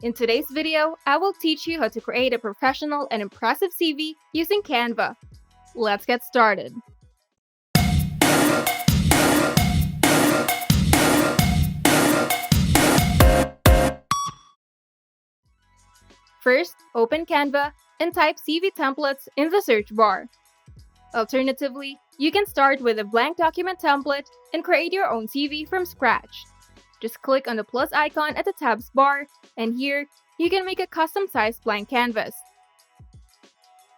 In today's video, I will teach you how to create a professional and impressive CV using Canva. Let's get started. First, open Canva and type CV templates in the search bar. Alternatively, you can start with a blank document template and create your own CV from scratch. Just click on the plus icon at the tabs bar, and here, you can make a custom-sized blank canvas.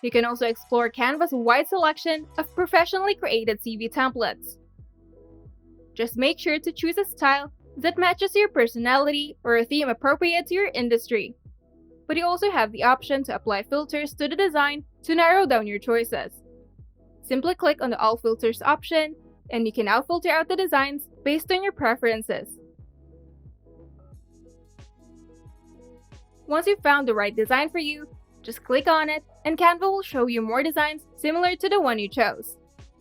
You can also explore Canva's wide selection of professionally created CV templates. Just make sure to choose a style that matches your personality or a theme appropriate to your industry. But you also have the option to apply filters to the design to narrow down your choices. Simply click on the All Filters option, and you can now filter out the designs based on your preferences. Once you've found the right design for you, just click on it, and Canva will show you more designs similar to the one you chose.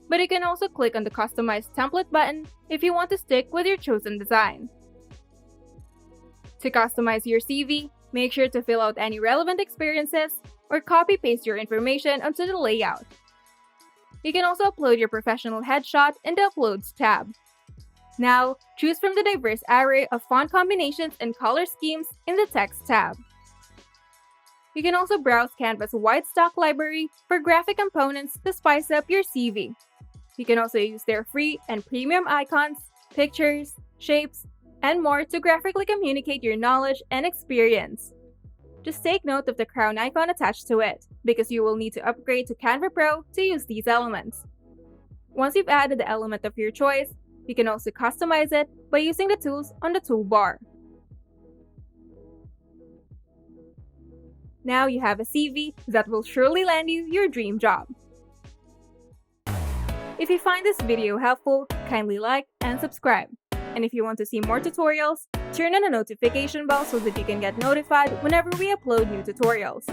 But you can also click on the Customize Template button if you want to stick with your chosen design. To customize your CV, make sure to fill out any relevant experiences or copy-paste your information onto the layout. You can also upload your professional headshot in the Uploads tab. Now, choose from the diverse array of font combinations and color schemes in the Text tab. You can also browse Canva's wide stock library for graphic components to spice up your CV. You can also use their free and premium icons, pictures, shapes, and more to graphically communicate your knowledge and experience. Just take note of the crown icon attached to it, because you will need to upgrade to Canva Pro to use these elements. Once you've added the element of your choice, you can also customize it by using the tools on the toolbar. Now you have a CV that will surely land you your dream job. If you find this video helpful, kindly like and subscribe. And if you want to see more tutorials, turn on the notification bell so that you can get notified whenever we upload new tutorials.